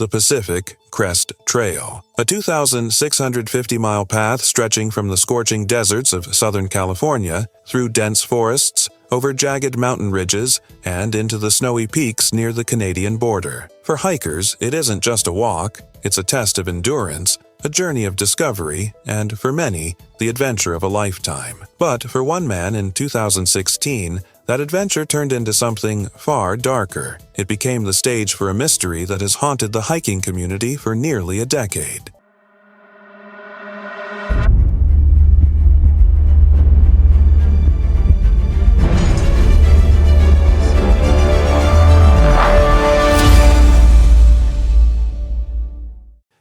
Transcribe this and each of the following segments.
the Pacific Crest Trail, a 2,650-mile path stretching from the scorching deserts of Southern California through dense forests, over jagged mountain ridges, and into the snowy peaks near the Canadian border. For hikers, it isn't just a walk, it's a test of endurance, a journey of discovery, and for many, the adventure of a lifetime. But for one man in 2016, that adventure turned into something far darker. It became the stage for a mystery that has haunted the hiking community for nearly a decade.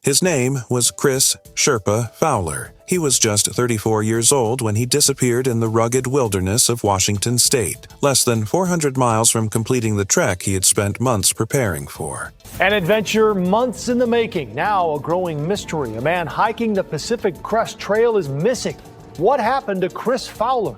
His name was Kris Sherpa Fowler. He was just 34 years old when he disappeared in the rugged wilderness of Washington state, less than 400 miles from completing the trek he had spent months preparing for. An adventure months in the making, now a growing mystery. A man hiking the Pacific Crest Trail is missing. What happened to Kris Fowler?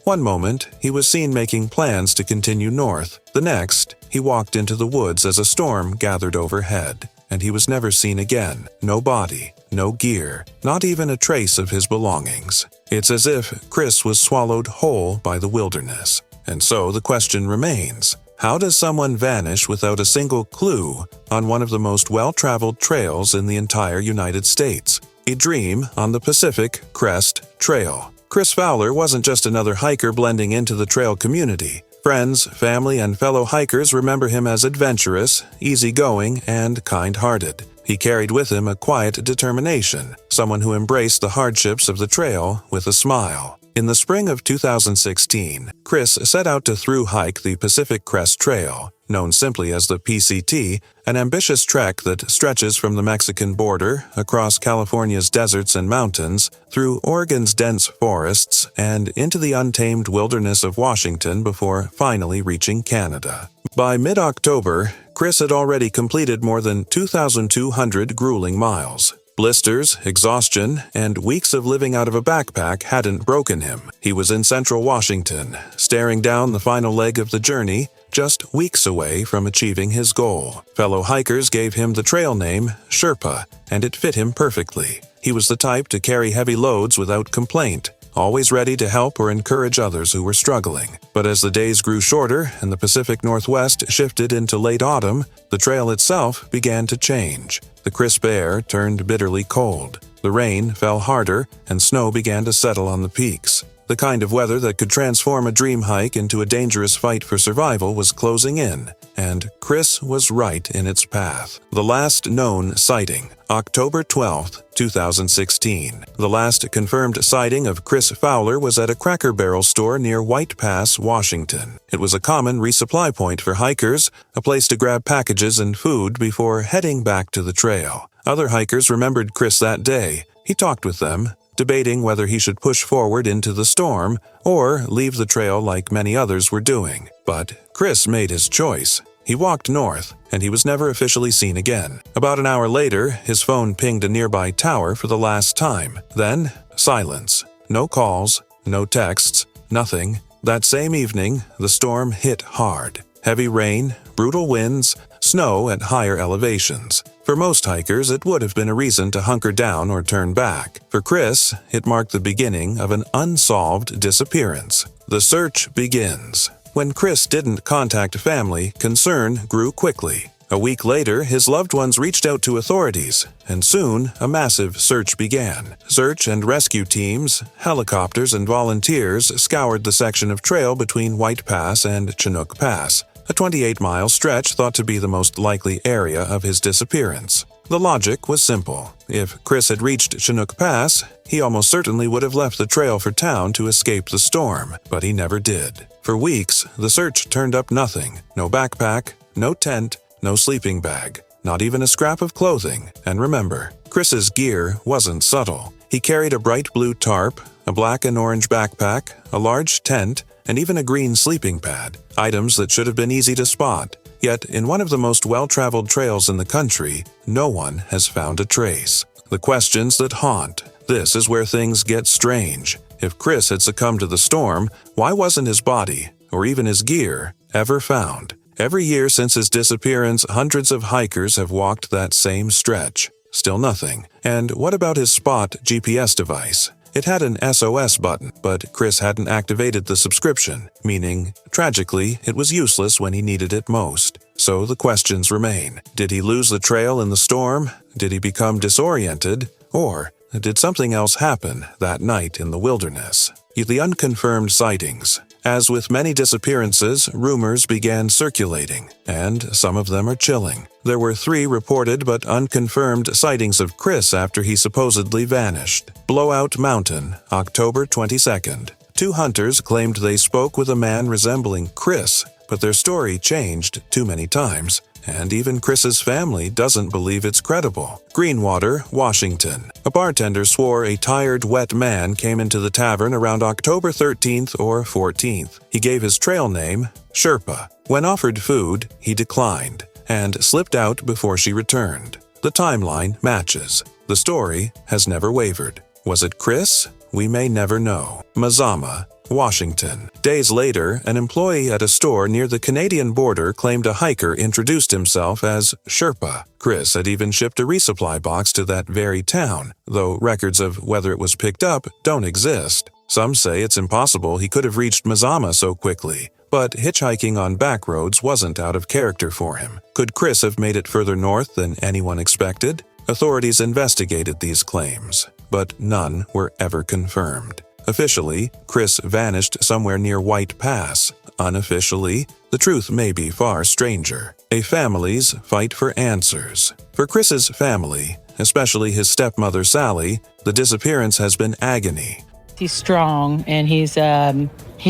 One moment, he was seen making plans to continue north. The next, he walked into the woods as a storm gathered overhead. And he was never seen again. No body, no gear, not even a trace of his belongings. It's as if Kris was swallowed whole by the wilderness. And so the question remains, how does someone vanish without a single clue on one of the most well-traveled trails in the entire United States? A dream on the Pacific Crest Trail. Kris Fowler wasn't just another hiker blending into the trail community. Friends, family, and fellow hikers remember him as adventurous, easygoing, and kind-hearted. He carried with him a quiet determination, someone who embraced the hardships of the trail with a smile. In the spring of 2016, Kris set out to thru-hike the Pacific Crest Trail, known simply as the PCT, an ambitious trek that stretches from the Mexican border, across California's deserts and mountains, through Oregon's dense forests, and into the untamed wilderness of Washington before finally reaching Canada. By mid-October, Kris had already completed more than 2,200 grueling miles. Blisters, exhaustion, and weeks of living out of a backpack hadn't broken him. He was in central Washington, staring down the final leg of the journey, just weeks away from achieving his goal. Fellow hikers gave him the trail name Sherpa, and it fit him perfectly. He was the type to carry heavy loads without complaint, always ready to help or encourage others who were struggling. But as the days grew shorter and the Pacific Northwest shifted into late autumn, the trail itself began to change. The crisp air turned bitterly cold. The rain fell harder, and snow began to settle on the peaks. The kind of weather that could transform a dream hike into a dangerous fight for survival was closing in, and Kris was right in its path. The last known sighting, October 12, 2016. The last confirmed sighting of Kris Fowler was at a Cracker Barrel store near White Pass, Washington. It was a common resupply point for hikers, a place to grab packages and food before heading back to the trail. Other hikers remembered Kris that day. He talked with them, debating whether he should push forward into the storm or leave the trail like many others were doing. But Kris made his choice. He walked north, and he was never officially seen again. About an hour later, his phone pinged a nearby tower for the last time. Then, silence. No calls, no texts, nothing. That same evening, the storm hit hard. Heavy rain, brutal winds, snow at higher elevations. For most hikers, it would have been a reason to hunker down or turn back. For Kris, it marked the beginning of an unsolved disappearance. The search begins. When Kris didn't contact family, concern grew quickly. A week later, his loved ones reached out to authorities, and soon a massive search began. Search and rescue teams, helicopters, and volunteers scoured the section of trail between White Pass and Chinook Pass, a 28-mile stretch thought to be the most likely area of his disappearance. The logic was simple. If Kris had reached Chinook Pass, he almost certainly would have left the trail for town to escape the storm, but he never did. For weeks, the search turned up nothing. No backpack, no tent, no sleeping bag, not even a scrap of clothing. And remember, Kris's gear wasn't subtle. He carried a bright blue tarp, a black and orange backpack, a large tent, and even a green sleeping pad, items that should have been easy to spot. Yet, in one of the most well-traveled trails in the country, no one has found a trace. The questions that haunt. This is where things get strange. If Kris had succumbed to the storm, why wasn't his body, or even his gear, ever found? Every year since his disappearance, hundreds of hikers have walked that same stretch. Still nothing. And what about his Spot GPS device? It had an SOS button, but Kris hadn't activated the subscription, meaning, tragically, it was useless when he needed it most. So the questions remain. Did he lose the trail in the storm? Did he become disoriented? Or did something else happen that night in the wilderness? The unconfirmed sightings. As with many disappearances, rumors began circulating, and some of them are chilling. There were 3 reported but unconfirmed sightings of Kris after he supposedly vanished. Blowout Mountain, October 22nd. 2 hunters claimed they spoke with a man resembling Kris, but their story changed too many times, and even Kris's family doesn't believe it's credible. Greenwater, Washington. A bartender swore a tired, wet man came into the tavern around October 13th or 14th. He gave his trail name, Sherpa. When offered food, he declined, and slipped out before she returned. The timeline matches. The story has never wavered. Was it Kris? We may never know. Mazama, Washington. Days later, an employee at a store near the Canadian border claimed a hiker introduced himself as Sherpa. Kris had even shipped a resupply box to that very town, though records of whether it was picked up don't exist. Some say it's impossible he could have reached Mazama so quickly, but hitchhiking on back roads wasn't out of character for him. Could Kris have made it further north than anyone expected? Authorities investigated these claims, but none were ever confirmed. Officially, Kris vanished somewhere near White Pass. Unofficially, the truth may be far stranger. A family's fight for answers. For Kris's family, especially his stepmother Sally, the disappearance has been agony. He's strong, and he's a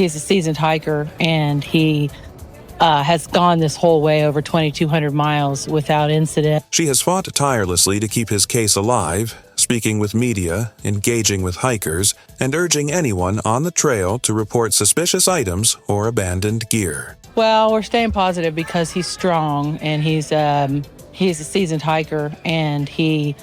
seasoned hiker, and he has gone this whole way over 2,200 miles without incident. She has fought tirelessly to keep his case alive, speaking with media, engaging with hikers, and urging anyone on the trail to report suspicious items or abandoned gear. Well, we're staying positive because he's strong, and he's a seasoned hiker, and he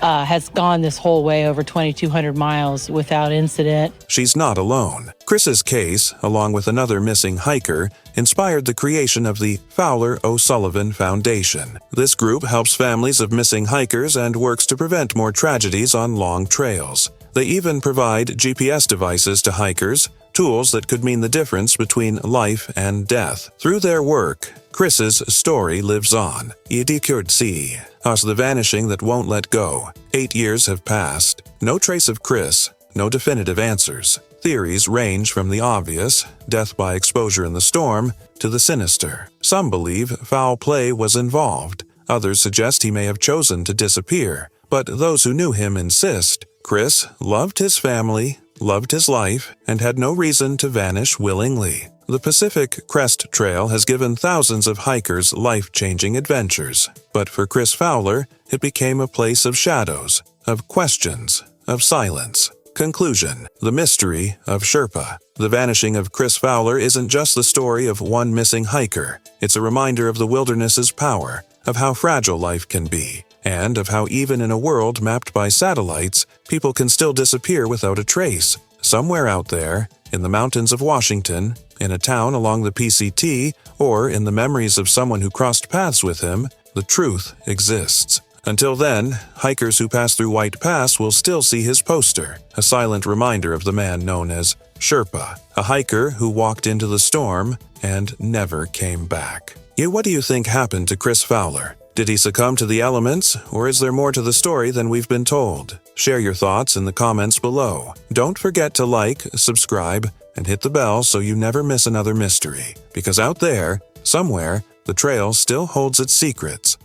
has gone this whole way over 2,200 miles without incident. She's not alone. Kris's case, along with another missing hiker, inspired the creation of the Fowler O'Sullivan Foundation. This group helps families of missing hikers and works to prevent more tragedies on long trails. They even provide GPS devices to hikers, tools that could mean the difference between life and death. Through their work, Kris's story lives on. Yedikurtsi, as the vanishing that won't let go. 8 years have passed. No trace of Kris, no definitive answers. Theories range from the obvious, death by exposure in the storm, to the sinister. Some believe foul play was involved. Others suggest he may have chosen to disappear. But those who knew him insist Kris loved his family, loved his life, and had no reason to vanish willingly. The Pacific Crest Trail has given thousands of hikers life-changing adventures. But for Kris Fowler, it became a place of shadows, of questions, of silence. Conclusion: the mystery of Sherpa. The vanishing of Kris Fowler isn't just the story of one missing hiker. It's a reminder of the wilderness's power, of how fragile life can be, and of how even in a world mapped by satellites, people can still disappear without a trace. Somewhere out there, in the mountains of Washington, in a town along the PCT, or in the memories of someone who crossed paths with him, the truth exists. Until then, hikers who pass through White Pass will still see his poster, a silent reminder of the man known as Sherpa, a hiker who walked into the storm and never came back. What do you think happened to Kris Fowler? Did he succumb to the elements, or is there more to the story than we've been told? Share your thoughts in the comments below. Don't forget to like, subscribe, and hit the bell so you never miss another mystery. Because out there, somewhere, the trail still holds its secrets.